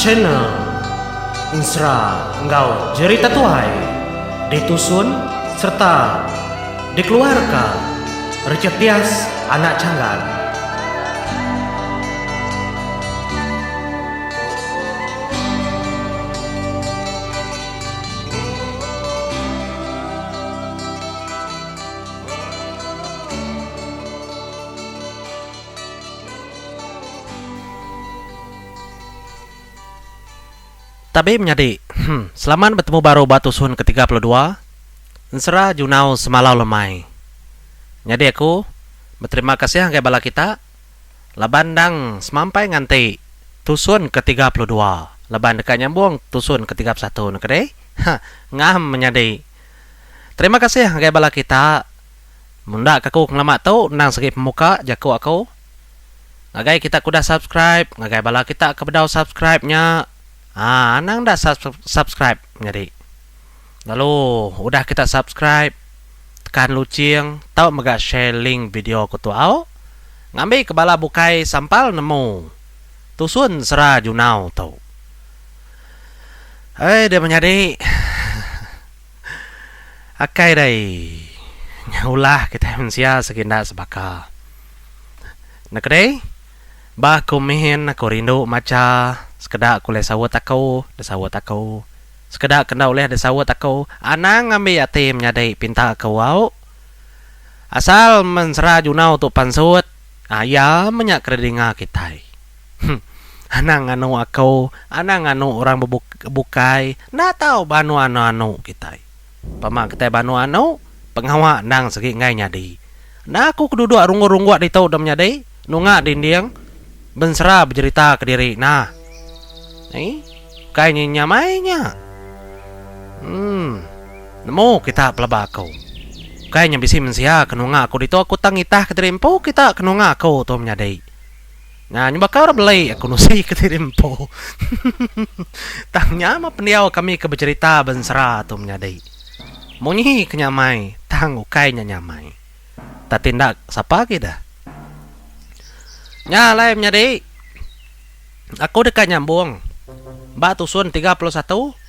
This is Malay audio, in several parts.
channel Insra Engkau Jerita Tuai ditusun serta dikeluarkan Recetias Anak Canggan. Tabib nyadi, selamat bertemu baru batu sun ke-32. Nsera junau semalau lemai. Nyadi aku berterima kasih angkai bala kita. Labandang semampai nganti tusun ke-32. Laban dekat nyambung tusun ke-31 nakade. Ngam menyadi. Terima kasih angkai bala kita. Munda aku ngelamak tau nang segi pemuka jaku aku. Ngagai kita kuda subscribe, ngagai bala kita kebedau subscribe-nya. Anang dah subscribe jadi. Lalu udah kita subscribe, tekan lucing, tahu mega share link video ku tu au. Ngambil kebala bukai sampal nemu. Tusun sera junau tau. Dia menjadi akai dai. Nyaulah kita mensia sekinda sebaka. Nak dai? Bah kumihin aku rindu maca sekedak kuleh sawat aku, desawat aku. Sekedak kena oleh desawat aku. Anang ambil yatim nyadai pinta aku au. Asal mensera junau tu pansut. Ya menyak kredinga kita. Anang anu aku, anang anu orang bukai. Na tahu banu anu kita. Pamak kita banu anu, pengawa nang segi ngai nyadi. Na aku keduduk runggu-runggu di tau dam nyadai. Nunga dinding. Bensera bercerita ke diri. Nah, kayaknya nyamainya. Nemu kita pelaba kau. Kayaknya bisi mensia kenunga aku dito aku tangitah keterimpo kita kenunga aku tu menyadai. Nah, nyoba kau beli aku nusi keterimpo. Tangnya ma pendiau kami ke bercerita bensera tu menyadai. Munyi kenyamai, tang kayaknya nyamai. Tak tindak siapa kita. Nya lain menyadai. Aku dekat nyambung. Mbak tusun 31.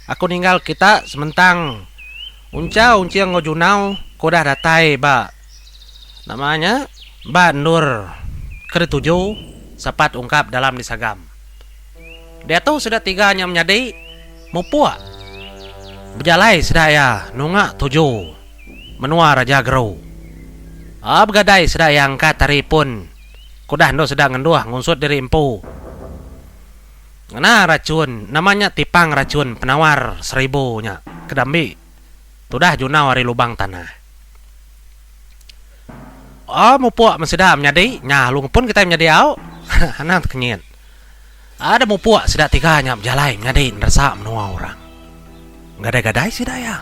Aku ninggal kita sementang. Unciang ngojunau. Ku dah datai mbak. Namanya Mbak Nur ke-7. Sapat ungkap dalam disagam. Dia tu sudah 3 nya menyadai. Mupua. Berjalai sedaya. Nunga 7. Menua Raja Gerau. Begadai sedaya angkat tari pun. Kudah ndo sedang ngenduah ngunsut dari empu. Nah racun, namanya tipang racun penawar 1000 nya kedambi. Tudah junau hari lubang tanah. Mupuak masida menyadi, nya lung pun kita menyadi au. Anak kenyit. Ada mupuak sida 3 nya berjalai menyadi nersa menua orang. Gadai-gadai sida ya.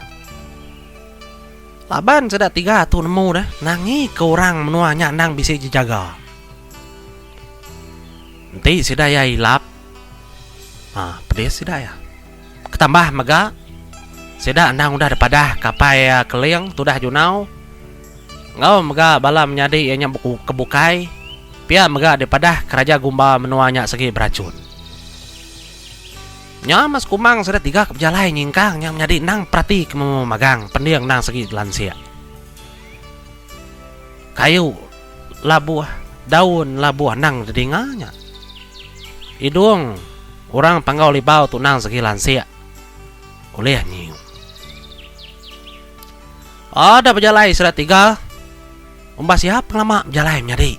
Laban sida 3 tu nemu dah, nangi ke orang menua nya nang bisi dijaga. Nanti sida ya hilap. Pedis sida ya. Ketambah mega. Sida nang udah depadah kapai keliang tudah junau. Ngau mega bala menyadi ianya buku kebukai. Pia mega depadah keraja gumba menuanya segi beracun. Nya mas kumang sida 3 kejalai nyingkang nya menyadi nang prati kememagang pendiang nang segi lansia. Kayu labuah, daun labuah nang dedinganya. Hidung orang panggau libau tu nang segi lansia. Oleh nyiu. Ada berjalai sudah 3. Umbah siap lama berjalai menyadi.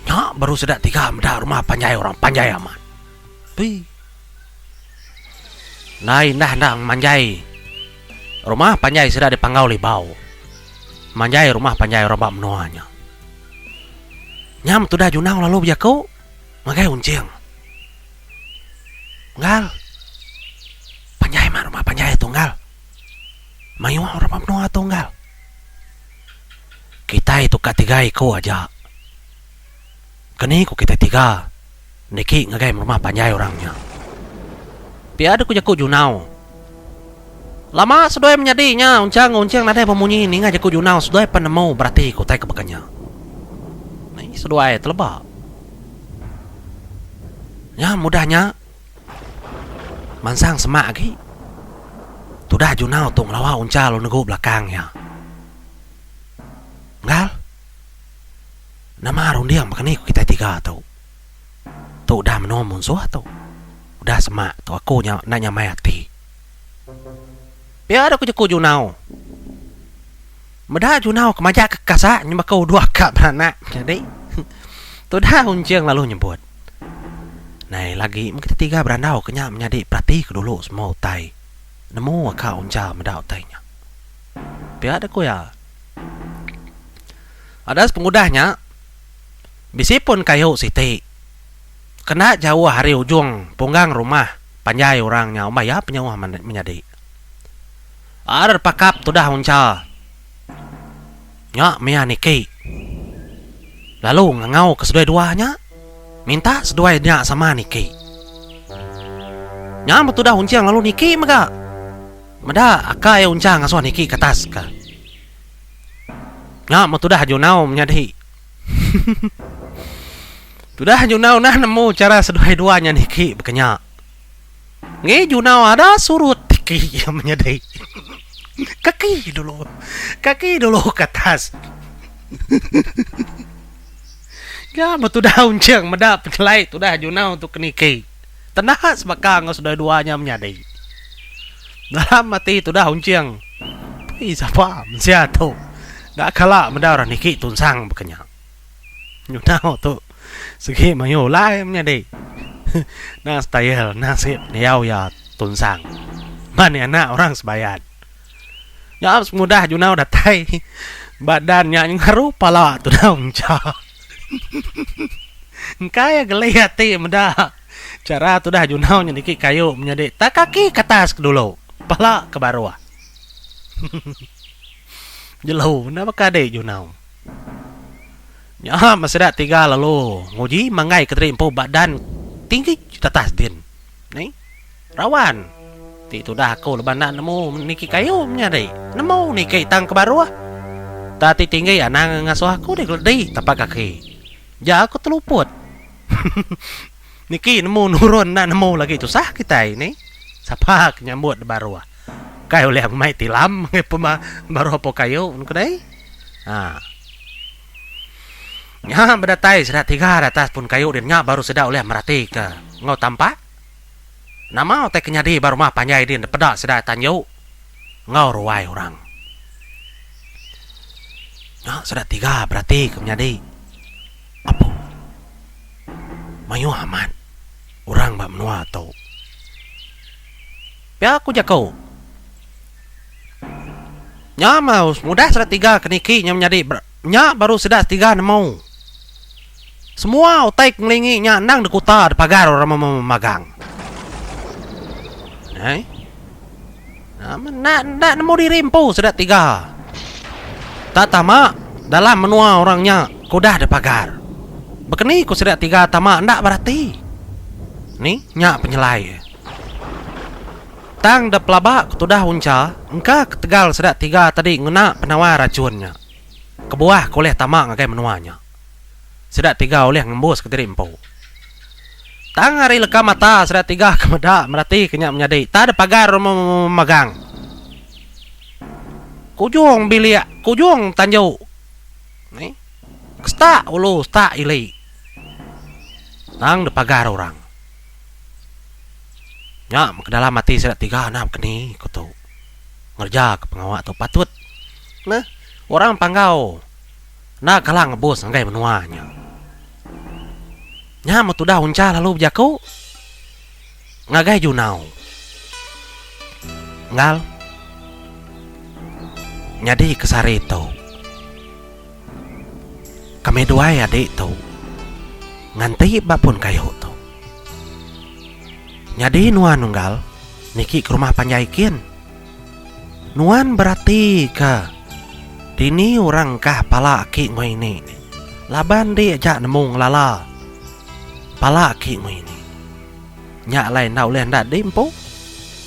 Nya baru sudah 3 medah rumah panjai orang panjai aman. Lain dah nang manjai. Rumah panjai sudah dipanggau libau. Manjai rumah panjai orang bak menuanya. Nyam tu dah junau lalu bijaku. Magai unciang. Ngal. Panjai mah rumah panjai tunggal. Mayu orang pamnoa tunggal. Kita itu ketiga iko aja. Kini ku kita 3. Niki ngagai rumah panjai orangnya. Piada ku jaku junau. Lama sudah menyadinya unciang nade pemunyi ni ngajaku junau sudah penemu berarti ku tai kebekanya. Ni sudah telebak. Ya mudahnya Mansang semak lagi. Tu dah junau tu ngelawa unca lo nego belakang ya. Ngal. Nama rundiang makan ni kita tiga tu. Tu dah menom musuh tu. Udah semak tu aku nanya mati. Biar aku jago junau. Medah junau kemajak ke kasak nyembah kau dua kak beranak. Jadi tu dah unciang lalu nyebut. Nah lagi mungkin tiga berandau kenyak menjadi perhati ke dulu semua utai. Nemu akak unca medah utainya. Biar aku ya. Ada pengudahnya. Bisipun kayu siti. Kena jauh hari ujung punggang rumah panjai orangnya umaya penyawa menjadi. Ada pakap tu dah uncal. Nyak mea niki. Lalu ngangau ke sedua-duanya minta sedua-duanya sama niki. Nyak tu dah unciang lalu niki mega. Meda akai uncang ngasuh niki ke atas ka. Nyak tu dah junau menjadi. Sudah junau nah nemu cara sedua-duanya niki berkenyak. Ngi junau ada surut niki yang menyedai. Kaki dulu ke atas. Ya betul dah uncang medap pencelai tu dah junau untuk niki. Tenah sebakang sedua-duanya menyedai. Dalam mati tu dah uncang. Ih siapa mensia tu. Dak kalah medar niki tunsang berkenyak. Junau tu segi mayo lai menjadi. Nah style nasib niau ya tunsang. Mana anak orang sebayan. Ya mudah junau datai. Badannya yang haru pala tu dah unca. Kaya geli hati mudah. Cara tu dah junau nyediki kayu menjadi tak kaki ke atas dulu. Pala ke bawah. Jelo kenapa kade junau. Ya masih ada tiga lalu nguji mangai keterimpu badan tinggi atas din. Ni rawan. Ti tu dah aku leban nak nemu niki kayu menyadai. Nemu niki tang ke bawah. Tati tinggi anang ngasuh aku deh geledi tapak kaki. Ja aku terluput. Niki nemu nurun nak nemu lagi tu sah kita ini. Siapa nyambut di bawah. Kayu leh mai tilam ngepema baru apa kayu kedai. Ya berdatai sedat tiga atas pun kayu dan nya baru sedak oleh merati ke ngau tampak. Nama otek kenyadi baru mah panjai din pedak sedak tanjau. Ngau ruai orang. Ya sedat tiga berarti ke menyadi. Apa? Mayu aman. Orang bak menua tau. Ya aku jakau. Nya mau mudah sedat tiga keniki nya menyadi. Nya baru sedat tiga nemu. Semua otak ngelingi nya nang dekuta di pagar orang memagang. Nak nemu dirimpu sedat tiga. Tak tamak dalam menua orangnya kudah di pagar. Bekeni ku sedat tiga tamak ndak berarti. Ni nya penyelai. Tang de pelabak kudah unca, engka ketegal sedat tiga tadi ngena penawar racunnya. Kebuah koleh tamak ngagai menuanya. Sedat tiga oleh ngembus ke dirimpu. Tang hari leka mata sedat tiga kemedak merati kenyak menyadai. Tak ada pagar memegang. Kujung bilik, kujung tanjau. Ni, stak ulu, stak ili. Tang de pagar orang. Ya, ke dalam mati sedat tiga nak keni kutu. Ngerja ke pengawak tu patut. Nah, orang panggau. Nak kalah ngebus ngai menuanya. Nya tu dah unca lalu berjaku. Ngagai junau. Ngal. Nyadi kesari tu. Kami dua adik tu. Nganti bapun kayu tu. Nyadi nuan nunggal. Niki ke rumah panjaikin. Nuan berarti ke. Dini orang kah pala aki ngoy ini. Laban dia ajak nemu ngelala. Pala aki ngoy ini. Nyak lain nak boleh ndak dimpu.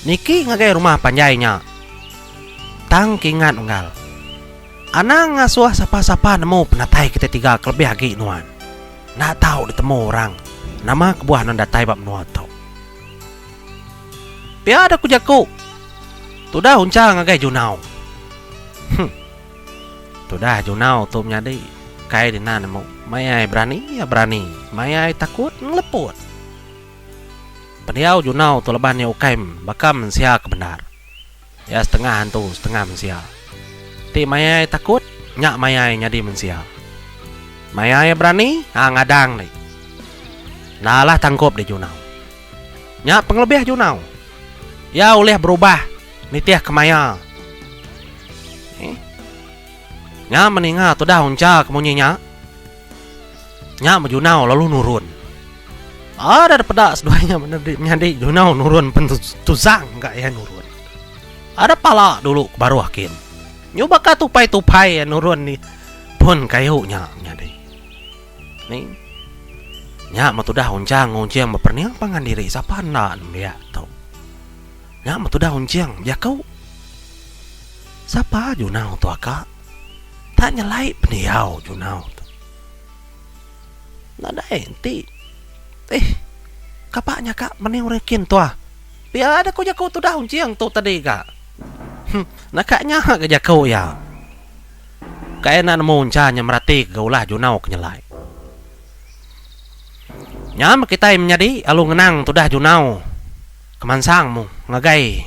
Niki ngagai rumah panjainya. Tang kingat unggal. Anang ngasuh sapa-sapa nemu penatai kita tiga kelebih lagi nuan. Nak tahu ditemu orang. Nama kebuah non datai bab nuan tau. Pia ada ku jaku. Tu dah uncang ngagai junau. Tu dah junau tu menjadi kai di nan mo. Mai ai berani ya berani. Mai ai takut ngeleput. Peniau junau tu leban ya ukaim bakam sia kebenar. Ya setengah hantu setengah mensia. Ti mai ai takut nyak mai ai nyadi mensia. Mai ai berani ngadang ni. Nalah tangkop di junau. Nyak penglebih junau. Ya oleh berubah nitiah kemaya. Nya meninga tu dah unca kemunyinya. Nya menjunau lalu nurun. Ada pedak seduanya menjadi junau nurun pentuzang enggak ya nurun. Ada pala dulu baru akin. Nyoba ka tupai-tupai ya nurun ni pun kayunya menjadi. Ni nya matu dah unca ngonciang meperniang pangan diri siapa nak biak tau. Nya matu dah unciang biak kau. Siapa junau tu akak? Tak nyelai peniau junau tu. Nada enti. Kapaknya kak meniau rekin tu ah. Biar ada kau jago tu dah unciang tu tadi kak. Nakaknya ke jago ya. Kaya nak nemu uncanya merati gaulah junau kenyelai. Nyam kita menjadi alu ngenang tu dah junau. Kemansang mu ngagai.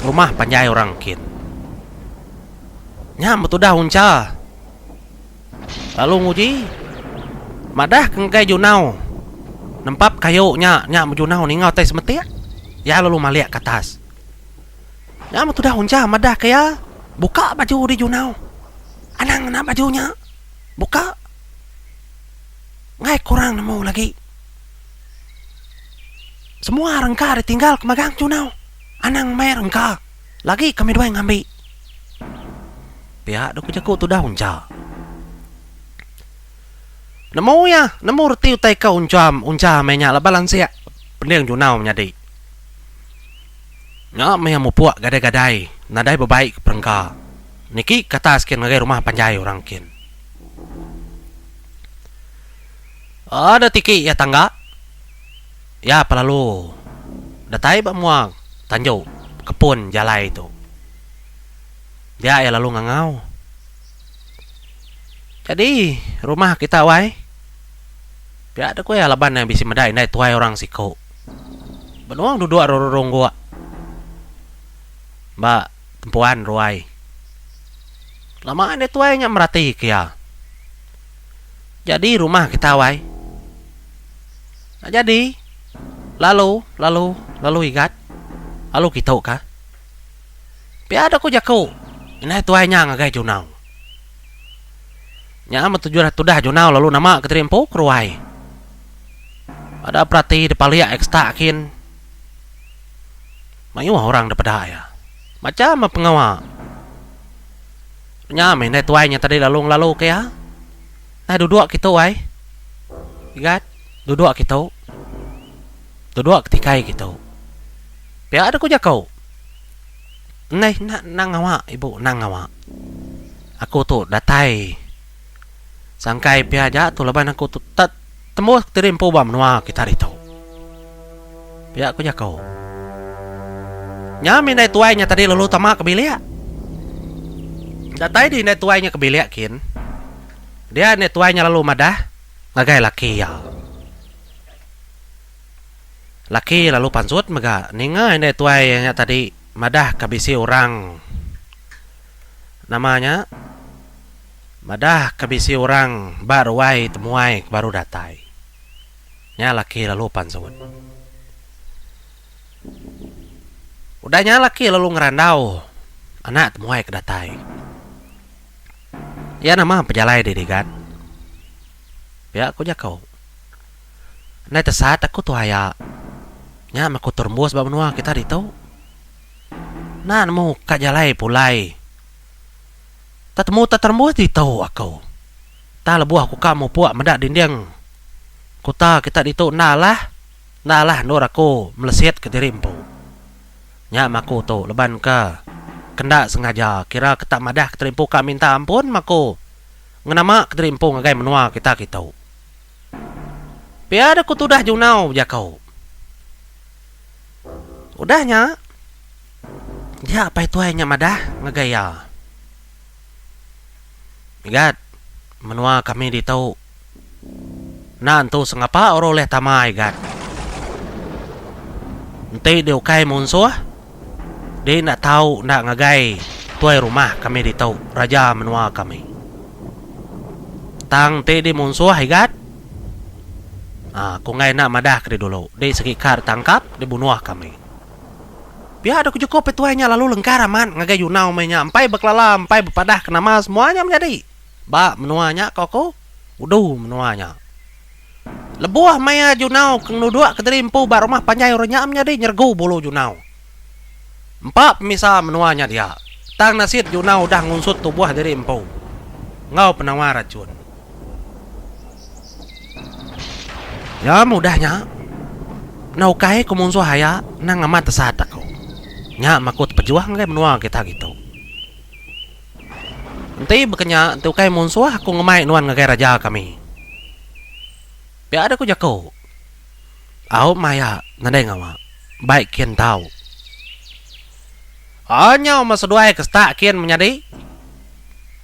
Rumah panjai orang kin. Nyam tu dah unca. Lalu nguji madah kengkai junau. Nempap kayu nya junau ni ngau tai semetik. Ya lalu maliak ke atas. Nyam tu dah unca madah kaya buka baju di junau. Anang nak bajunya. Buka. Ngai kurang nemu lagi. Semua rengka ditinggal ke magang junau. Anang mai rengka. Lagi kami dua yang ngambil. Pihak aku jago tu dah unca. Nemu reti utai kau unca mainnya lah balang siap. Pendeng junau menjadi. Nya mai mu puak gadai-gadai, nadai bebaik perengka. Niki kata sekian ngagai rumah panjai orang kin. Ada tiki ya tangga. Ya pelalu. Datai ba muang tanjau kepun jalai itu. Dia ya lalu ngangau. Jadi rumah kita wai. Biar ada kue alaban yang bisa medai nai tuai orang siko. Benuang duduk rorong gua. Mbak tempuan ruai. Lama ini tuainya merati kia. Jadi rumah kita wai. Nah, jadi lalu ikat. Lalu kita kah? Biar ada ku jago. Ini tuainya ngagai junau. Nya tujuan tu dah junau lalu nama keterimpo keruai. Ada perhati de palia ekstra akin. Mayu orang de pada ya. Macam pengawa. Nya main tuainya tadi lalu kaya. Nah duduk kita wai. Ingat duduk kita. Duduk ketikai kita. Biar ada ku jago. Nei nang ngawa ibu nang ngawa. Aku tu datai. Sangkai piaja tu leban aku tu temu terimpo bam noa kita itu. Pihak aku jago. Nyami nai tuainya tadi lalu tama ke bilik. Datai di nai tuainya ke bilik kin. Dia nai tuainya lalu madah ngagai laki ya. Laki lalu pansut mega ninga nai tuainya tadi madah kabisi orang. Namanya madah kabisi orang baru wai temuai baru datai. Nya laki lalu pansut. Udahnya laki lalu ngerandau. Anak temuai ke datai. Ya nama pejalai didikan. Ya aku jakau. Nai tesat aku tu haya. Nya maku terembus babnua kita ditau. Nah nemu kajalai pulai. Tatemu terembus ditau aku. Ta lebuah aku kamu puak medak dinding. Kuta kita ditau nalah nur aku meleset ke dirimpu. Nya maku tu leban ke kendak sengaja kira ketak madah keterimpu ka minta ampun maku. Ngenama keterimpu ngagai menua kita kitau. Biar aku tu dah junau jakau. Udahnya. Ya apa itu hanya madah ngegaya. Igat, menua kami ditau. Nantu sengapa oro leh tamai igat. Nanti dia ukai munsuh. Dia nak tahu nak ngagai tuai rumah kami ditau. Raja menua kami. Tang te di munsuh igat. Kung ngay nak madah kali dulu. Dia sekikar tangkap, dia bunuh kami. Biar ada cukup petuanya lalu lengkar aman ngagai Yunau mainnya ampai beklala ampai bepadah kenama semuanya menjadi ba menuanya koko uduh menuanya lebuah maya Yunau keng nudua keterimpu ba rumah panjai orangnya menjadi nyergu bulu Yunau empat misa menuanya dia tang nasit Yunau dah ngunsut tubuh dari empu ngau penawar racun ya mudahnya naukai kumunsu haya nang amat tesat aku nya makut pejuang kayak menua kita gitu. Nanti bekenya tu kayak munsuh aku ngemai nuan ngagai raja kami. Biar ada ku jako. Au maya nadai ngawa. Baik kian tahu. Hanya mas seduai kestak kian menjadi.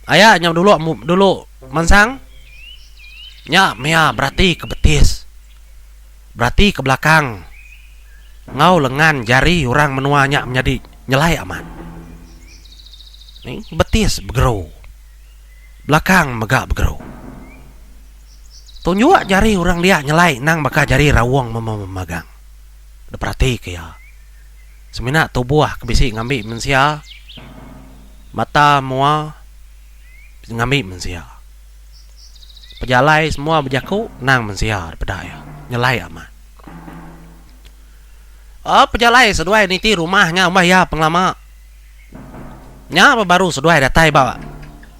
Ayah nyam dulu mansang. Nya mea berarti ke betis. Berarti ke belakang. Ngau lengan jari orang menuanya menjadi nyelai aman. Ni betis bergeru. Belakang megak bergeru. Tunjuk jari orang dia nyelai nang maka jari rawong memegang. Deperhati ke ya. Semina tubuh kebisi ngambil mensia. Mata mua ngambil mensia. Pejalai semua berjaku nang mensia pedaya. Nyelai aman. Pejalai seduai niti rumahnya mbah ya penglama. Nya baru seduai datai bawa.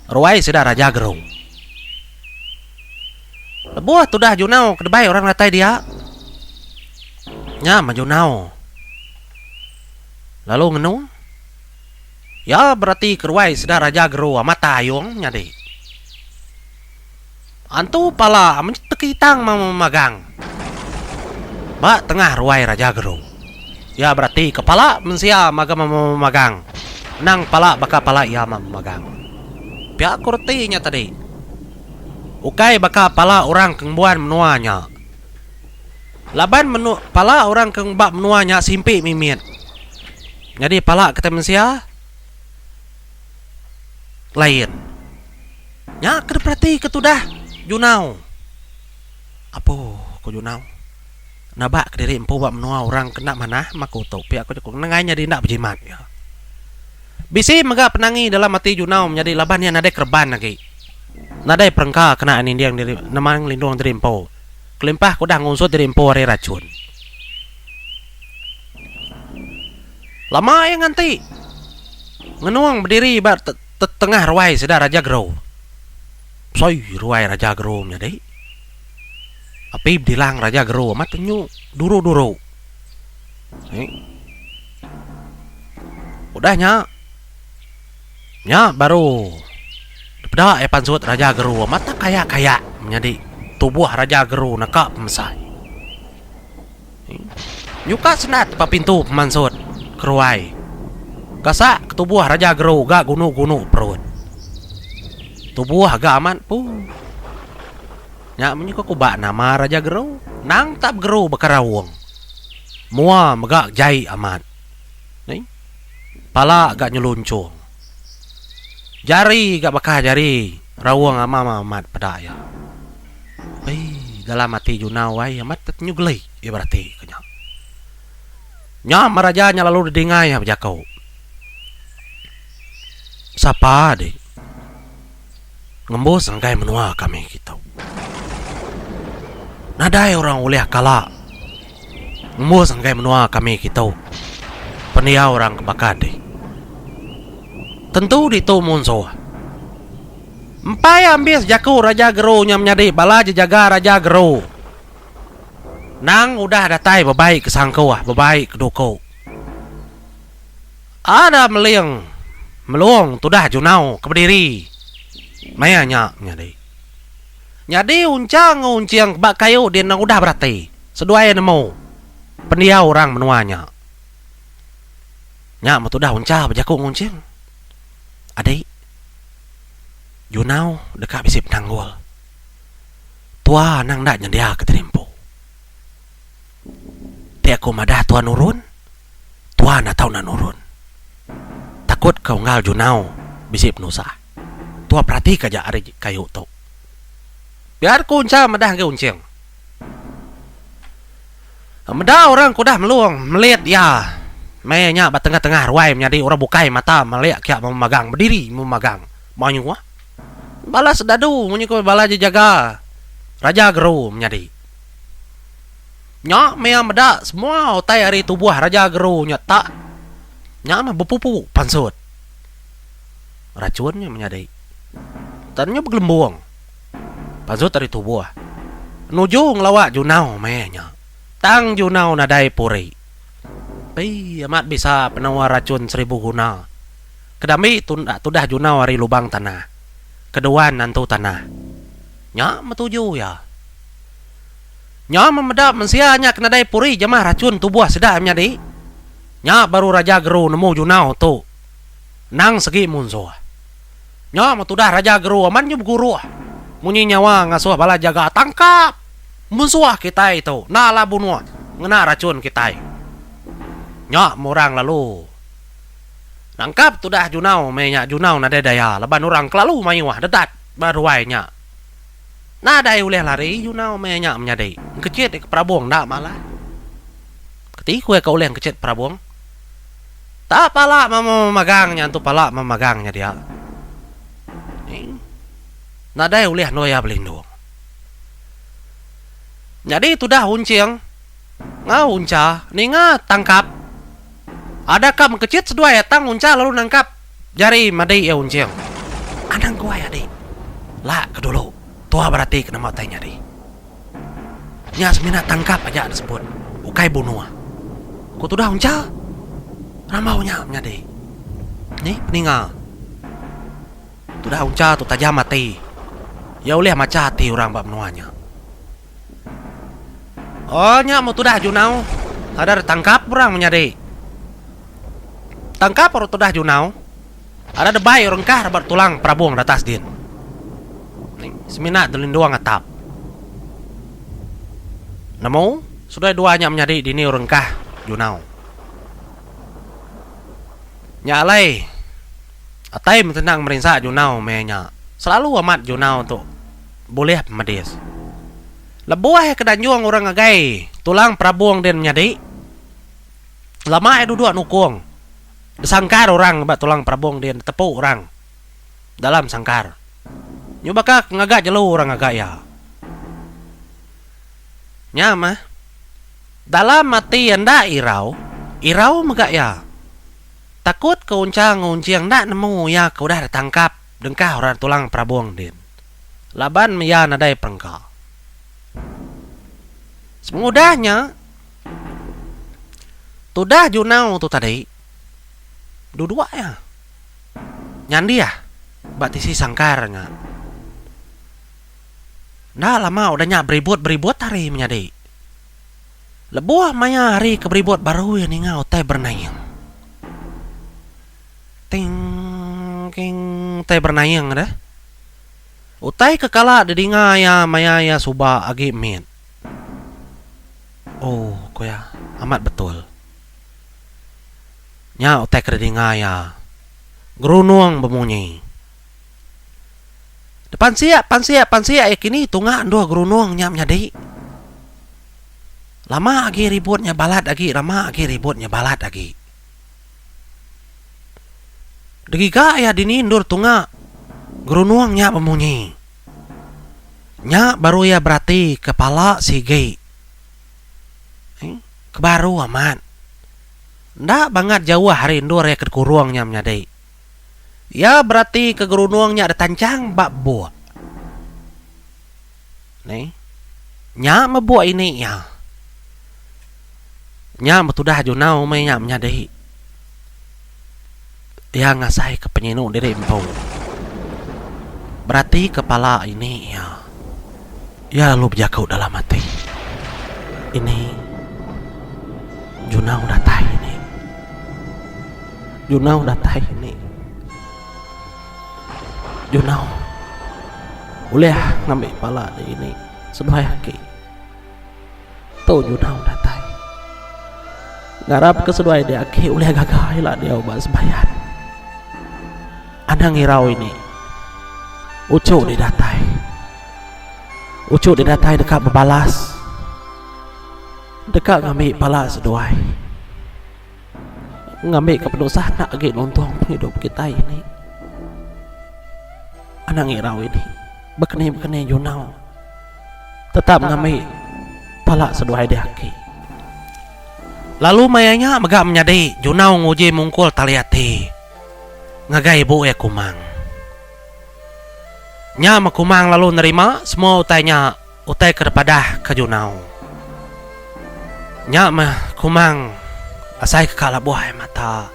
Ruai sudah raja gerung. Lebuah tu dah Junau kedebai orang datai dia. Nya majunau. Lalu ngenu. Ya berarti keruai sudah raja geru amat tayung nyadi. Antu pala amat tekitang memagang. Ba tengah ruai raja geru. Ya berarti kepala mensia maga memegang. Nang pala baka pala ia memegang. Pihak kurtinya tadi. Ukai baka pala orang kengbuan menuanya. Laban pala orang kengbak menuanya simpi mimit. Jadi pala kata mensia lain. Ya kena perhati ketudah Junau. Apa ko Junau? Nabak diri empu bak menua orang kena mana makuto pihak aku cukup nengainya di nak berjimat ya. Bisi megak penangi dalam mati Junau menjadi laban yang nadai kerban lagi. Nadai perengka kena ini dia yang diri namang lindung diri empu. Kelimpah ku dah ngusut diri empu hari racun. Lama yang nanti ngenuang berdiri bar tengah ruai sedar raja geru. Soy ruai raja geru menjadi. Api bilang raja geru amat penyu duru. Udahnya. Nya baru dah pansut raja geru amat kaya menjadi tubuh raja geru nakak pemesai. Yuka senat pa pintu pemansut keruai. Kasak tubuh raja geru gak gunu perut. Tubuh agak aman pun. Nya menyuka kubak nama raja geru nang tak geru bakarawong. Mua megak jai amat. Ni. Pala agak nyeluncung. Jari agak bakah jari. Rawong amat pedaya. Dalam mati Junau ai amat tetnyu gelai ya berarti kenya. Nya marajanya lalu didingai ya bejakau. Sapa dek? Ngembus engkai menua kami kita. Nadai orang uleh kala. Ngembus engkai menua kami kita. Penia orang kebakade. Tentu ditu munso. Empai ambis jaku raja geru nya menjadi bala jaga raja geru. Nang udah datai bebaik kesangkau bebaik kedukau. Ada meluang tudah Junau keberdiri. Mayanya nyadi. Nyadi unciang bak kayu dia nang udah berarti. Seduai nemu. Pendia orang menuanya. Nya mà tôi dah unca berjaku nguncing. Adik, Junau dekat bisip nanggul. Tua nang dak nyendia keterimpu. Te aku madah tua nurun. Tua na tahu na nurun. Takut kau ngal Junau bisip nusa. Tua perhati kaja ari kayu tu. Biar ku unca madah ke uncing. Madah orang ku dah meluang melihat ya. Mayanya bat tengah-tengah ruai menjadi orang bukai mata melihat kia memagang berdiri memagang. Mau wah. Balas dadu munyi ko bala jaga. Raja Geru menjadi. Nya mea meda semua otai hari tubuh Raja Geru nya tak. Nya mah bepupu pansut. Racunnya menjadi. Tanya bergelembung. Pansut hari tubuh. Nuju ngelawak Junau mayanya. Tang Junau nadai puri. Pi amat bisa penawar racun 1000 guna. Kedami tudah Junau hari lubang tanah. Keduan nantu tanah. Nya metuju ya. Nya memedap mensianya kena dai puri jamah racun tubuh sedapnya di. Nya baru Raja Geru nemu Junau tu. Nang segi munsuh. Nya metudah Raja Geru aman nyub guru. Munyi nyawa ngasuh bala jaga tangkap. Munsuh kita itu. Nala bunuh. Ngena racun kita. Nya murang lalu. Nangkap tudah Junau menya Junau nade daya. Leban orang kelalu mayuah dedat baruainya. Nadai uleh lari Junau menya menyadai. Kecit ke Prabuang ndak malah. Ketika kau uleh kecit Prabuang. Tak pala memagangnya tu pala memagangnya dia. Nadai uleh noya belindung. Jadi itu dah uncing. Ngau unca ninga tangkap. Adakah mengkecit sedua ya tang unca lalu nangkap. Jari madai ya uncing. Anang gua ya di. Lah kedulu. Tua berarti kena matanya di. Nya semina tangkap aja disebut. Ukai bunuh. Ku tu dah uncal. Ramaunya di. Ni peninggal. Tu dah uncal tu tajam mati. Ya uleh maca hati orang bab menuanya. Oh nya mau tu dah Junau. Ada tangkap orang menyadi. Tangkap orang tu dah Junau. Ada debai orang kah rabat tulang Prabuang datas din. Semina delinduang atap. Namo sudah duanya menjadi dini urengkah Junau. Nyalai. Atai mentenang merinsak Junau menya. Selalu amat Junau tu boleh medis. Lebuah kedanjuang orang agai tulang Prabuang den menjadi. Lama duduk nukung. Desangkar orang bat tulang Prabuang den tepuk orang dalam sangkar. Nyoba kak ngagak jelo orang agak ya. Nyama. Dalam mati anda irau megak ya. Takut ke uncang ngunciang ndak nemu ya kau dah ditangkap dengkah orang tulang Prabuang din. Laban meya nadai perengkal. Semudahnya tudah Junau tu tadi. Dua ya. Nyandi ya. Batisi sangkarnya. Dah lama udahnya beribut hari menyadi. Lebuah maya hari keberibut baru yang ingau teh bernayang. Ting king teh bernayang dah. Utai kekala dedinga ya maya ya suba agi min. Oh, koya amat betul. Nya utai kedinga ya. Gerunung bemunyi. Depan siap ya kini tunga dua gerunung nyam nyadi. Lama lagi ributnya balat lagi, Degiga ya dini indur tunga gerunung nya bemunyi. Nya baru ya berarti kepala si gay. Kebaru aman. Ndak banget jauh hari indur ya kekurung nyam nyadi. Ya berarti kegerunungnya ada tancang bak buah. Nih. Nya mebuah ini ya. Nya betudah Junau nya menyadai. Ya ngasai ke penyinu diri empau. Berarti kepala ini ya. Ya lu berjakau dalam hati. Ini Junau datai ini. Junau datai ini. Junau boleh ngambil pala di ini seduai aki. Tu Junau datai. Ngarap ke seduai dia aki boleh gagai lah dia ubah sembahyang. Anang irau ini ucuk di datai. Ucuk di datai dekat berbalas. Dekat ngambil pala seduai. Ngambil kepedusan nak lagi nonton hidup kita ini. Anang irau ini berkeni-berkeni Junau tetap ngambil pala seduai dia aki. Lalu mayanya megak menyadi Junau nguji mungkul tali hati ngagai ibu ya kumang. Nya makumang lalu nerima semua utainya, utai kepada ke Junau. Nya kumang asai ke kala buah mata.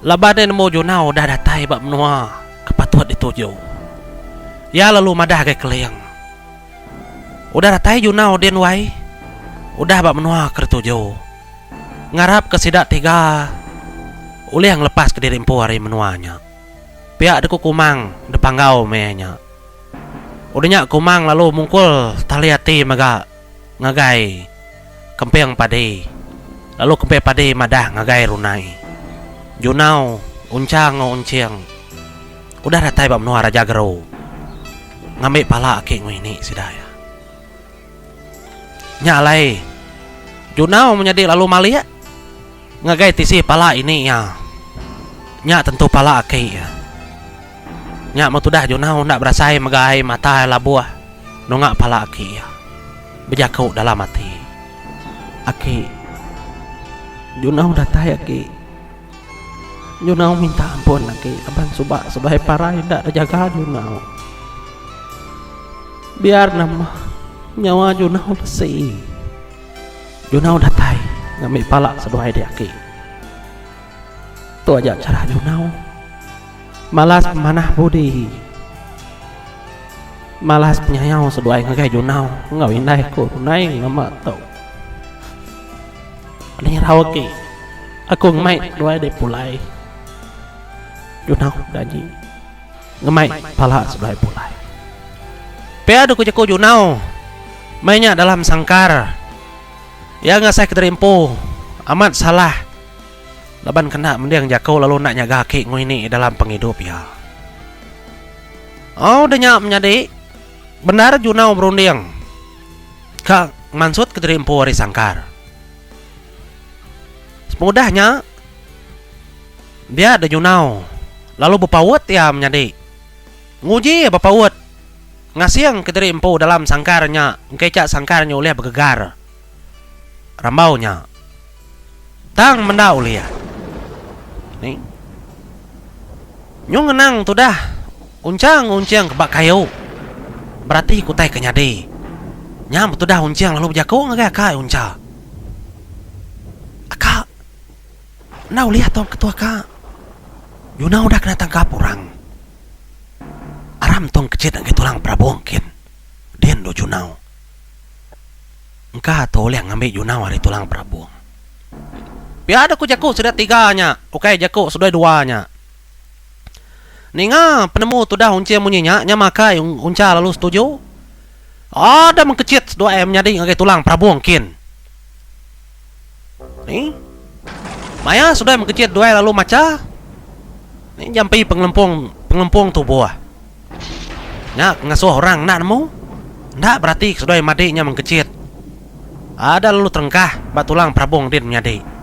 Labade nemu Junau dah datai bak menua kepatuat dituju. Ya lalu madah ke keleng. Udah datai Junau den wai. Udah bak menua kertuju. Ngarap ke sidak tiga. Uli yang lepas ke diri empu hari menuanya. Pihak deku kumang depanggau meyanya. Udahnya kumang lalu mungkul tali hati mega ngagai kempeng padi. Lalu kempeng padi madah ngagai runai. Junau uncang unciang. Udah datai bak menua raja geru. Ngambil pala aki ini sidaya. Nyalai. Junau menjadi lalu malia. Ngagai tisi pala ini ya. Nya tentu pala aki ya. Nya matudah Junau nak berasai megai mata labuah. Nungak pala aki ya. Berjakuk dalam hati. Aki. Junau datai aki. Junau minta ampun aki. Abang subak sebagai parai ndak ada jaga Junau. Biar nama nyawa Junau lesi. Junau datai ngambil pala seduai dia aki. Tu aja cara Junau. Malas pemanah budi. Malas penyayau seduai ngagai Junau. Ngau indai ko runai ngama tau. Ini rawaki. Aku ngemai duai de pulai. Junau daji. Ngemai pala seduai pulai. Pea du kujaku Junau. Mainnya dalam sangkar. Ya ngasai keterimpu. Amat salah. Laban kena mendiang jakau lalu nak nyaga kek ini dalam penghidup ya. Oh denya menjadi benar Junau berunding. Kak maksud keterimpu wari sangkar. Semudahnya dia ada Junau. Lalu bepawut ya menjadi. Nguji ya bepawut. Ngasiang keterimpu dalam sangkarnya. Kecak sangkarnya oleh bergegar. Rambaunya. Tang mendau lihat. Nih. Nyung ngenang tu dah. Uncang kebak kayu. Berarti kutai kenyadi. Nyam tu dah uncang lalu berjaku ngagai akai unca. Akak. Nau lihat tong ketua kak. Junau dah kena tangkap orang. Aram tong kecil ngagai tulang prabongkin. Den do Junau. Engkau tahu yang ngambil Junau hari tulang prabuang. Biar ada ku jaku sudah tiganya. Oke jaku sudah duanya. Ninga penemu tu dah unci munyinya. Nya makai unca lalu setuju. Ada mengkecit dua em nyadi ngagai tulang prabuang kin. Nih. Maya sudah mengkecit dua lalu maca. Nih jampi penglempung tubuh. Nya ngasuh orang nak nemu. Ndak berarti sudah madinya mengkecit. Ada lalu terengkah bat tulang prabuang din menyadi.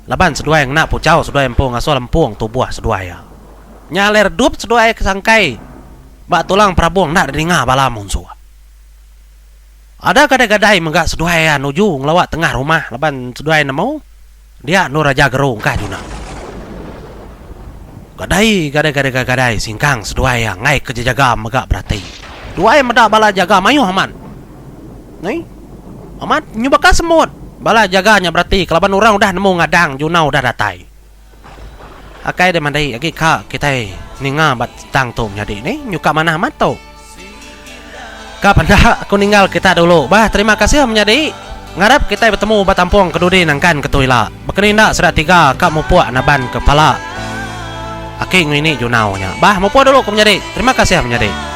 Laban seduai yang nak pucau seduai empung ngasuh lempung tubuh seduai ya. Nyaler dup seduai kesangkai. Bat tulang prabuang nak deringa balamun suah. Ada gadai-gadai menggak seduai ya nuju ngelawat tengah rumah. Laban seduai nemu. Dia nu raja gerung kah Junau. Gadai singkang seduai ya ngai kejaga megak berarti. Duai medak bala jaga mayu aman. Nih. Aman nyubaka semut. Bala jaganya berarti kelaban orang udah nemu ngadang Junau udah datai. Akai de mandai agi kak kita ninga bat tang tu jadi ni nyuka mana amat tu. Kapan dah aku ninggal kita dulu. Bah terima kasih menjadi Ngarap kita bertemu batampung kedudi nangkan ketuila. Berkenindak serat tiga kak mupuak naban kepala. Aki ini junaunya. Bah, mupuak dulu ku menjadi. Terima kasih menjadi.